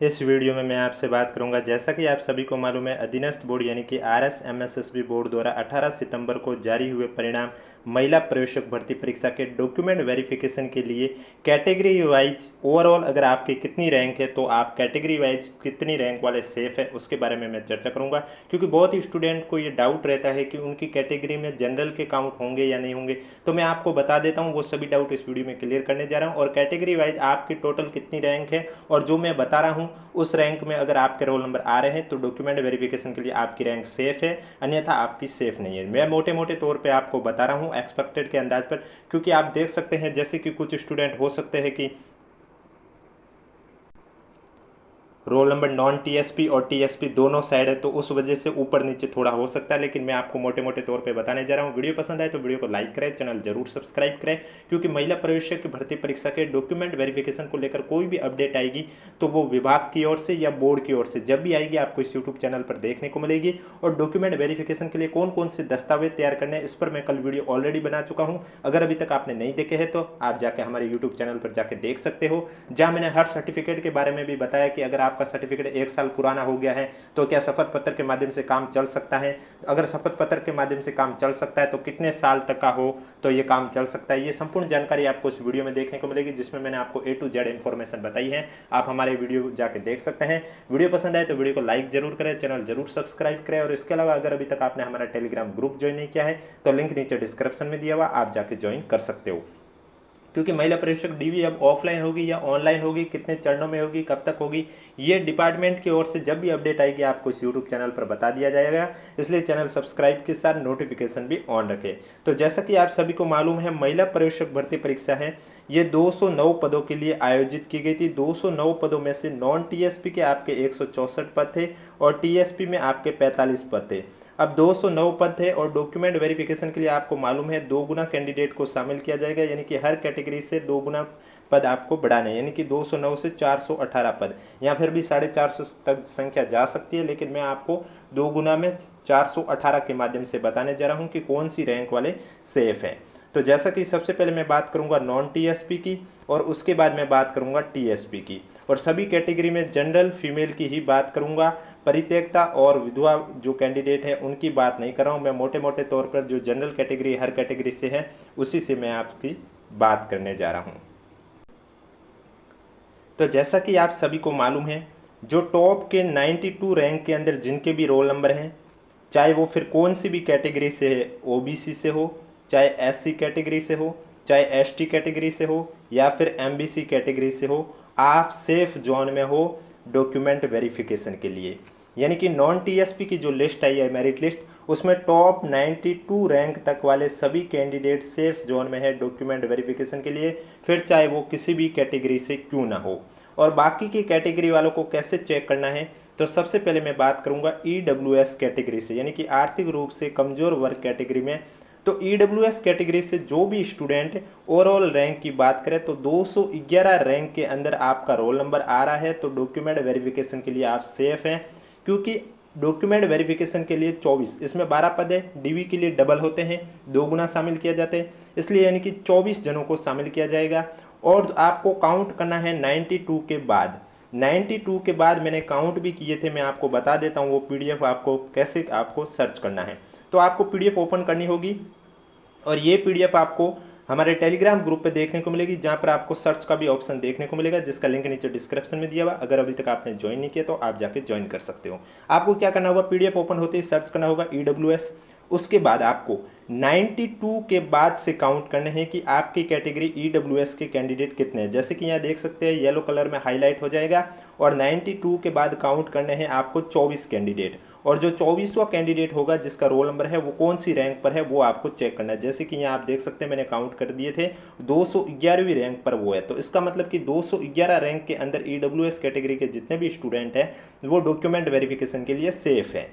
इस वीडियो में मैं आपसे बात करूंगा, जैसा कि आप सभी को मालूम है, अधीनस्थ बोर्ड यानी कि RSMSSB बोर्ड द्वारा 18 सितंबर को जारी हुए परिणाम महिला प्रवेशक भर्ती परीक्षा के डॉक्यूमेंट वेरिफिकेशन के लिए कैटेगरी वाइज ओवरऑल अगर आपकी कितनी रैंक है तो आप कैटेगरी वाइज कितनी रैंक वाले सेफ है उसके बारे में मैं चर्चा करूंगा। क्योंकि बहुत ही स्टूडेंट को ये डाउट रहता है कि उनकी कैटेगरी में जनरल के काउंट होंगे या नहीं होंगे, तो मैं आपको बता देता हूँ वो सभी डाउट इस वीडियो में क्लियर करने जा रहा हूँ। और कैटेगरी वाइज आपकी टोटल कितनी रैंक है और जो मैं बता रहा हूँ उस रैंक में अगर आपके रोल नंबर आ रहे हैं तो डॉक्यूमेंट वेरिफिकेशन के लिए आपकी रैंक सेफ है, अन्यथा आपकी सेफ नहीं है। मैं मोटे मोटे तौर पे आपको बता रहा हूँ एक्सपेक्टेड के अंदाज पर, क्योंकि आप देख सकते हैं जैसे कि कुछ स्टूडेंट हो सकते हैं कि रोल नंबर नॉन टीएसपी और टीएसपी दोनों साइड है, तो उस वजह से ऊपर नीचे थोड़ा हो सकता है, लेकिन मैं आपको मोटे मोटे तौर पे बताने जा रहा हूँ। वीडियो पसंद आए तो वीडियो को लाइक करें, चैनल जरूर सब्सक्राइब करें, क्योंकि महिला प्रवेशिका की भर्ती परीक्षा के डॉक्यूमेंट वेरिफिकेशन को लेकर कोई भी अपडेट आएगी तो वो विभाग की ओर से या बोर्ड की ओर से जब भी आएगी आपको इस यूट्यूब चैनल पर देखने को मिलेगी। और डॉक्यूमेंट वेरिफिकेशन के लिए कौन कौन से दस्तावेज तैयार करने हैं इस पर मैं कल वीडियो ऑलरेडी बना चुका हूँ। अगर अभी तक आपने नहीं देखे हैं तो आप जाके हमारे यूट्यूब चैनल पर जाके देख सकते हो, जहाँ मैंने हर सर्टिफिकेट के बारे में भी बताया कि अगर आपका सर्टिफिकेट 1 साल पुराना हो गया है तो क्या शपथ पत्र के माध्यम से काम चल सकता है, अगर शपथ पत्र के माध्यम से काम चल सकता है तो कितने साल तक का हो तो ये काम चल सकता है। ये संपूर्ण जानकारी आपको इस वीडियो में देखने को मिलेगी, जिसमें मैंने आपको A to Z इंफॉर्मेशन बताई है। आप हमारे वीडियो जाके देख सकते हैं। वीडियो पसंद आए तो वीडियो को लाइक जरूर करें, चैनल जरूर सब्सक्राइब करें, और इसके अलावा अगर अभी तक आपने हमारा टेलीग्राम ग्रुप ज्वाइन नहीं किया है तो लिंक नीचे डिस्क्रिप्शन में दिया हुआ, आप जाके ज्वाइन कर सकते हो। क्योंकि महिला प्रवेशक डीवी अब ऑफलाइन होगी या ऑनलाइन होगी, कितने चरणों में होगी, कब तक होगी, ये डिपार्टमेंट की ओर से जब भी अपडेट आएगी आपको इस यूट्यूब चैनल पर बता दिया जाएगा। इसलिए चैनल सब्सक्राइब के साथ नोटिफिकेशन भी ऑन रखें। तो जैसा कि आप सभी को मालूम है, महिला प्रवेशक भर्ती परीक्षा है, ये 209 पदों के लिए आयोजित की गई थी। 209 पदों में से नॉन टीएसपी के आपके 164 पद थे और टीएसपी में आपके 45 पद थे। अब 209 पद थे और डॉक्यूमेंट वेरिफिकेशन के लिए आपको मालूम है 2 गुना कैंडिडेट को शामिल किया जाएगा, यानी कि हर कैटेगरी से 2 गुना पद आपको बढ़ाने, यानी कि 209 से 418 पद, या फिर भी 450 तक संख्या जा सकती है, लेकिन मैं आपको 2 गुना में 418 के माध्यम से बताने जा रहा हूँ कि कौन सी रैंक वाले सेफ हैं। तो जैसा कि सबसे पहले मैं बात करूंगा नॉन टीएसपी की और उसके बाद मैं बात करूंगा टीएसपी की, और सभी कैटेगरी में जनरल फीमेल की ही बात करूंगा। परित्यक्ता और विधवा जो कैंडिडेट है उनकी बात नहीं कर रहा हूँ, मैं मोटे मोटे तौर पर जो जनरल कैटेगरी हर कैटेगरी से है उसी से मैं आपकी बात करने जा रहा हूँ। तो जैसा कि आप सभी को मालूम है, जो टॉप के 92 रैंक के अंदर जिनके भी रोल नंबर हैं, चाहे वो फिर कौन सी भी कैटेगरी से है, ओबीसी से हो, चाहे एससी कैटेगरी से हो, चाहे एसटी कैटेगरी से हो, या फिर एमबीसी कैटेगरी से हो, आप सेफ जोन में हो डॉक्यूमेंट वेरिफिकेशन के लिए। यानी कि नॉन टीएसपी की जो लिस्ट आई है, मेरिट लिस्ट, उसमें टॉप 92 रैंक तक वाले सभी कैंडिडेट सेफ जोन में है डॉक्यूमेंट वेरिफिकेशन के लिए, फिर चाहे वो किसी भी कैटेगरी से क्यों ना हो। और बाकी की कैटेगरी वालों को कैसे चेक करना है, तो सबसे पहले मैं बात करूंगा ईडब्ल्यूएस कैटेगरी से, यानी कि आर्थिक रूप से कमजोर वर्ग कैटेगरी में। तो ईडब्ल्यूएस कैटेगरी से जो भी स्टूडेंट ओवरऑल रैंक की बात करें तो 211 रैंक के अंदर आपका रोल नंबर आ रहा है तो डॉक्यूमेंट वेरिफिकेशन के लिए आप सेफ हैं। क्योंकि डॉक्यूमेंट वेरिफिकेशन के लिए 24, इसमें 12 पद है, डीवी के लिए डबल होते हैं, 2 गुना शामिल किया जाते हैं, इसलिए यानी कि 24 जनों को शामिल किया जाएगा। और आपको काउंट करना है 92 के बाद। 92 के बाद मैंने काउंट भी किए थे, मैं आपको बता देता हूँ वो पीडीएफ आपको कैसे आपको सर्च करना है। तो आपको पीडीएफ ओपन करनी होगी और ये पीडीएफ आपको हमारे टेलीग्राम ग्रुप पे देखने को मिलेगी, जहां पर आपको सर्च का भी ऑप्शन देखने को मिलेगा, जिसका लिंक नीचे डिस्क्रिप्शन में दिया हुआ। अगर अभी तक आपने ज्वाइन नहीं किया तो आप जाके ज्वाइन कर सकते हो। आपको क्या करना होगा, पीडीएफ ओपन होते ही सर्च करना होगा ईडब्ल्यूएस, उसके बाद आपको 92 के बाद से काउंट करने हैं कि आपकी कैटेगरी ईडब्ल्यूएस के कैंडिडेट कितने हैं। जैसे कि यहाँ देख सकते हैं येलो कलर में हाईलाइट हो जाएगा, और 92 के बाद काउंट करने हैं आपको 24 कैंडिडेट, और जो 24वां कैंडिडेट होगा जिसका रोल नंबर है वो कौन सी रैंक पर है वो आपको चेक करना है। जैसे कि यहाँ आप देख सकते हैं मैंने काउंट कर दिए थे, 211वीं रैंक पर वो है, तो इसका मतलब कि 211 रैंक के अंदर ईडब्ल्यूएस कैटेगरी के जितने भी स्टूडेंट हैं वो डॉक्यूमेंट वेरिफिकेशन के लिए सेफ है।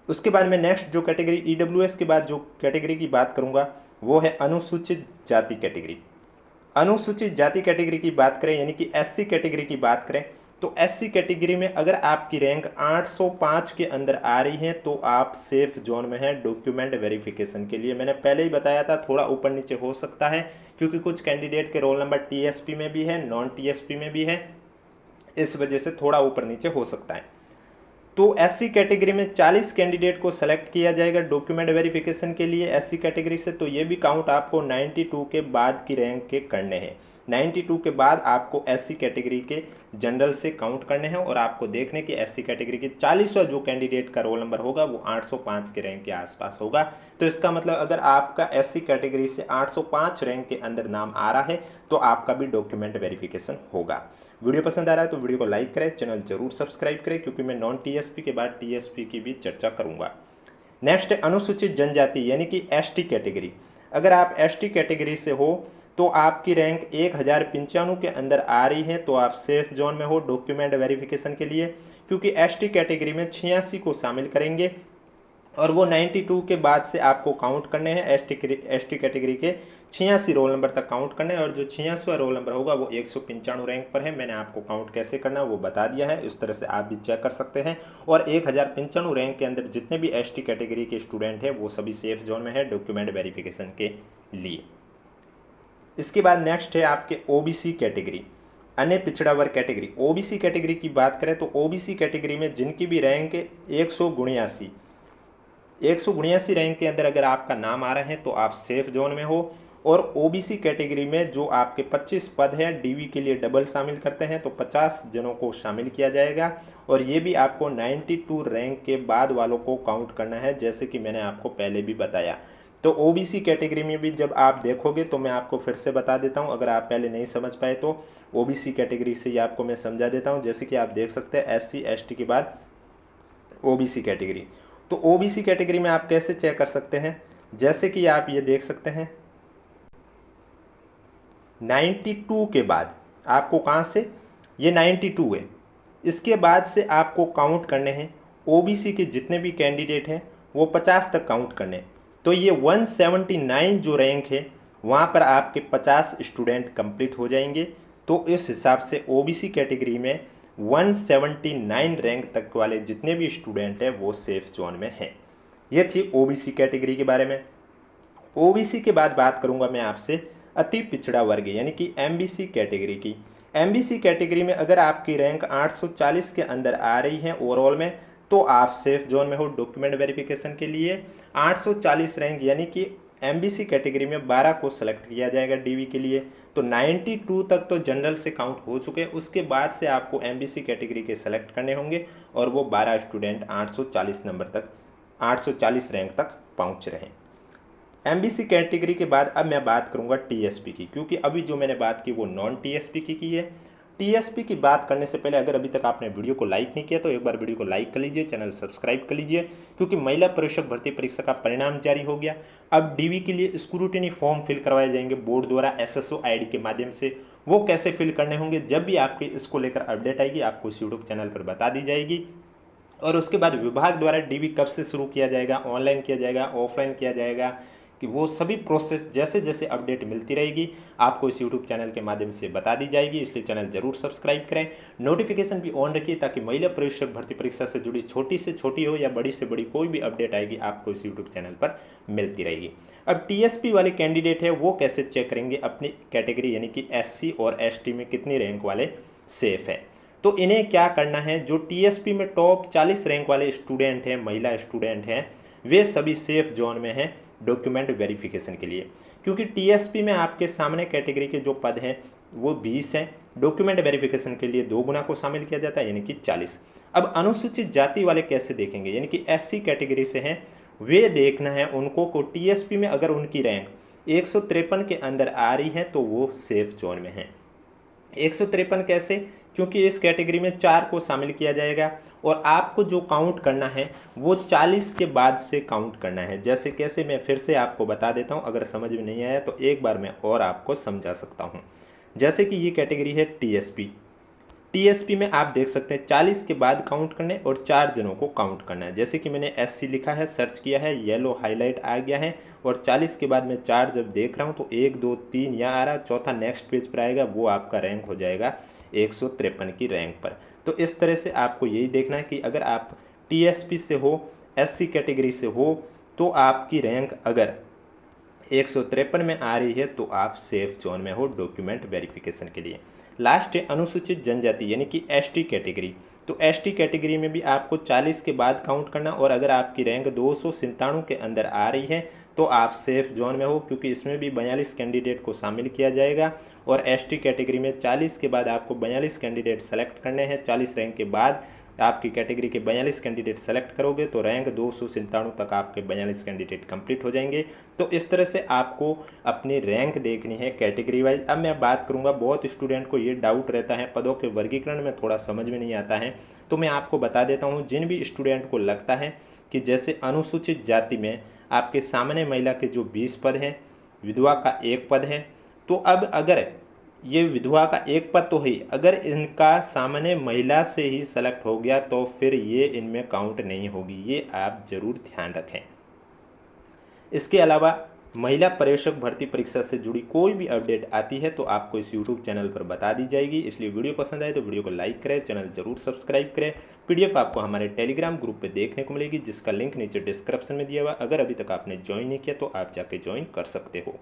उसके बाद मैं नेक्स्ट जो कैटेगरी ईडब्ल्यूएस के बाद जो कैटेगरी की बात करूंगा वो है अनुसूचित जाति कैटेगरी। अनुसूचित जाति कैटेगरी की बात करें, यानी कि एससी कैटेगरी की बात करें, तो एससी कैटेगरी में अगर आपकी रैंक 805 के अंदर आ रही है तो आप सेफ जोन में है डॉक्यूमेंट वेरिफिकेशन के लिए। मैंने पहले ही बताया था थोड़ा ऊपर नीचे हो सकता है, क्योंकि कुछ कैंडिडेट के रोल नंबर टीएसपी में भी है, नॉन टीएसपी में भी है, इस वजह से थोड़ा ऊपर नीचे हो सकता है। तो एससी कैटेगरी में 40 कैंडिडेट को सेलेक्ट किया जाएगा डॉक्यूमेंट वेरिफिकेशन के लिए एससी कैटेगरी से। तो ये भी काउंट आपको 92 के बाद की रैंक के करने हैं। 92 के बाद आपको एससी कैटेगरी के जनरल से काउंट करने हैं और आपको देखने की एससी कैटेगरी के 40वां जो कैंडिडेट का रोल नंबर होगा वो 805 के रैंक के आसपास होगा। तो इसका मतलब अगर आपका एससी कैटेगरी से 805 रैंक के अंदर नाम आ रहा है तो आपका भी डॉक्यूमेंट वेरिफिकेशन होगा। वीडियो पसंद आ रहा है तो वीडियो को लाइक करें, चैनल जरूर सब्सक्राइब करें, क्योंकि मैं नॉन टीएसपी के बाद टीएसपी की भी चर्चा करूंगा। नेक्स्ट है अनुसूचित जनजाति यानी कि एसटी कैटेगरी। अगर आप एसटी कैटेगरी से हो तो आपकी रैंक 1095 के अंदर आ रही है तो आप सेफ जोन में हो डॉक्यूमेंट वेरिफिकेशन के लिए, क्योंकि एसटी कैटेगरी में 86 को शामिल करेंगे और वो 92 के बाद से आपको काउंट करने हैं। एसटी कैटेगरी के 86 रोल नंबर तक काउंट करने हैं और जो 86वां रोल नंबर होगा वो 195 रैंक पर है। मैंने आपको काउंट कैसे करना है वो बता दिया है, इस तरह से आप भी चेक कर सकते हैं। और 1095 रैंक के अंदर जितने भी एसटी कैटेगरी के स्टूडेंट हैं वो सभी सेफ जोन में है डॉक्यूमेंट वेरिफिकेशन के लिए। इसके बाद नेक्स्ट है आपके ओबीसी कैटेगरी, अन्य पिछड़ा वर्ग कैटेगरी। ओबीसी कैटेगरी की बात करें तो ओबीसी कैटेगरी में जिनकी भी रैंक 179 रैंक के अंदर अगर आपका नाम आ रहा है तो आप सेफ जोन में हो। और ओबीसी कैटेगरी में जो आपके 25 पद हैं डीवी के लिए डबल शामिल करते हैं तो 50 जनों को शामिल किया जाएगा और ये भी आपको 92 रैंक के बाद वालों को काउंट करना है, जैसे कि मैंने आपको पहले भी बताया। तो ओबीसी कैटेगरी में भी जब आप देखोगे तो मैं आपको फिर से बता देता हूँ, अगर आप पहले नहीं समझ पाए तो ओबीसी कैटेगरी से ही आपको मैं समझा देता हूँ। जैसे कि आप देख सकते हैं एससी एसटी के बाद ओबीसी कैटेगरी। तो ओबीसी कैटेगरी में आप कैसे चेक कर सकते हैं, जैसे कि आप ये देख सकते हैं 92 के बाद आपको कहाँ से, ये 92 है, इसके बाद से आपको काउंट करने हैं ओबीसी के जितने भी कैंडिडेट हैं वो 50 तक काउंट करने हैं। तो ये 179 जो रैंक है वहाँ पर आपके 50 स्टूडेंट कंप्लीट हो जाएंगे। तो इस हिसाब से ओबीसी कैटेगरी में 179 रैंक तक वाले जितने भी स्टूडेंट हैं वो सेफ जोन में हैं। ये थी ओबीसी कैटेगरी के बारे में। ओबीसी के बाद बात करूंगा मैं आपसे अति पिछड़ा वर्ग यानी कि एमबीसी कैटेगरी की। एमबीसी कैटेगरी में अगर आपकी रैंक 840 के अंदर आ रही है ओवरऑल में तो आप सेफ जोन में हो डॉक्यूमेंट वेरिफिकेशन के लिए। 840 रैंक यानी कि एमबीसी कैटेगरी में 12 को सेलेक्ट किया जाएगा डीवी के लिए। तो 92 तक तो जनरल से काउंट हो चुके हैं, उसके बाद से आपको एमबीसी कैटेगरी के सेलेक्ट करने होंगे और वो 12 स्टूडेंट 840 नंबर तक 840 रैंक तक पहुंच रहे हैं। एमबीसी कैटेगरी के बाद अब मैं बात करूंगा टीएसपी की, क्योंकि अभी जो मैंने बात की वो नॉन टीएसपी की है। टीएसपी की बात करने से पहले अगर अभी तक आपने वीडियो को लाइक नहीं किया तो एक बार वीडियो को लाइक कर लीजिए, चैनल सब्सक्राइब कर लीजिए, क्योंकि महिला प्रेक्षक भर्ती परीक्षा का परिणाम जारी हो गया। अब डीवी के लिए स्क्रूटिनी फॉर्म फिल करवाए जाएंगे बोर्ड द्वारा एसएसओ आईडी के माध्यम से। वो कैसे फिल करने होंगे, जब भी आपके इसको लेकर अपडेट आएगी आपको इस यूट्यूब चैनल पर बता दी जाएगी। और उसके बाद विभाग द्वारा डीवी कब से शुरू किया जाएगा, ऑनलाइन किया जाएगा, ऑफलाइन किया जाएगा, कि वो सभी प्रोसेस जैसे जैसे अपडेट मिलती रहेगी आपको इस यूट्यूब चैनल के माध्यम से बता दी जाएगी। इसलिए चैनल जरूर सब्सक्राइब करें, नोटिफिकेशन भी ऑन रखिए, ताकि महिला प्रवेशक भर्ती परीक्षा से जुड़ी छोटी से छोटी हो या बड़ी से बड़ी कोई भी अपडेट आएगी आपको इस यूट्यूब चैनल पर मिलती रहेगी। अब टीएसपी वाले कैंडिडेट है वो कैसे चेक करेंगे अपनी कैटेगरी यानी कि एससी और एसटी में कितनी रैंक वाले सेफ है। तो इन्हें क्या करना है, जो टीएसपी में टॉप 40 रैंक वाले स्टूडेंट हैं, महिला स्टूडेंट हैं, वे सभी सेफ जोन में हैं डॉक्यूमेंट वेरिफिकेशन के लिए। क्योंकि टीएसपी में आपके सामने कैटेगरी के जो पद हैं वो 20 हैं, डॉक्यूमेंट वेरिफिकेशन के लिए 2 गुना को शामिल किया जाता है यानी कि 40। अब अनुसूचित जाति वाले कैसे देखेंगे, यानी कि एससी कैटेगरी से हैं, वे देखना है उनको को टीएसपी में अगर उनकी रैंक 153 के अंदर आ रही है तो वो सेफ जोन में है। 153 कैसे, क्योंकि इस कैटेगरी में 4 को शामिल किया जाएगा और आपको जो काउंट करना है वो 40 के बाद से काउंट करना है। जैसे कैसे मैं फिर से आपको बता देता हूँ, अगर समझ में नहीं आया तो एक बार मैं और आपको समझा सकता हूँ। जैसे कि ये कैटेगरी है टीएसपी। टीएसपी में आप देख सकते हैं 40 के बाद काउंट करने और 4 जनों को काउंट करना है। जैसे कि मैंने एससी लिखा है, सर्च किया है, येलो हाईलाइट आ गया है और 40 के बाद मैं 4 जब देख रहा हूँ तो 1 2 3 यहाँ आ रहा, चौथा नेक्स्ट पेज पर आएगा, वो आपका रैंक हो जाएगा 153 की रैंक पर। तो इस तरह से आपको यही देखना है कि अगर आप टीएसपी से हो, एससी कैटेगरी से हो, तो आपकी रैंक अगर 153 में आ रही है तो आप सेफ जोन में हो डॉक्यूमेंट वेरिफिकेशन के लिए। लास्ट है अनुसूचित जनजाति यानी कि एसटी कैटेगरी। तो एसटी कैटेगरी में भी आपको 40 के बाद काउंट करना, और अगर आपकी रैंक 297 के अंदर आ रही है तो आप सेफ जोन में हो, क्योंकि इसमें भी 42 कैंडिडेट को शामिल किया जाएगा। और एसटी कैटेगरी में 40 के बाद आपको 42 कैंडिडेट सेलेक्ट करने हैं। 40 रैंक के बाद आपकी कैटेगरी के 42 कैंडिडेट सेलेक्ट करोगे तो रैंक 297 तक आपके 42 कैंडिडेट कंप्लीट हो जाएंगे। तो इस तरह से आपको अपनी रैंक देखनी है कैटेगरी वाइज। अब मैं बात करूंगा, बहुत स्टूडेंट को ये डाउट रहता है पदों के वर्गीकरण में थोड़ा समझ में नहीं आता है, तो मैं आपको बता देता हूँ। जिन भी स्टूडेंट को लगता है कि जैसे अनुसूचित जाति में आपके सामान्य महिला के जो 20 पद हैं, विधवा का 1 पद है, तो अब अगर ये विधवा का 1 पद तो है, अगर इनका सामान्य महिला से ही सेलेक्ट हो गया तो फिर ये इनमें काउंट नहीं होगी, ये आप जरूर ध्यान रखें। इसके अलावा महिला पर्यवेक्षक भर्ती परीक्षा से जुड़ी कोई भी अपडेट आती है तो आपको इस YouTube चैनल पर बता दी जाएगी। इसलिए वीडियो पसंद आए तो वीडियो को लाइक करें, चैनल जरूर सब्सक्राइब करें। PDF आपको हमारे टेलीग्राम ग्रुप पे देखने को मिलेगी, जिसका लिंक नीचे डिस्क्रिप्शन में दिया हुआ। अगर अभी तक आपने ज्वाइन नहीं किया तो आप जाके ज्वाइन कर सकते हो।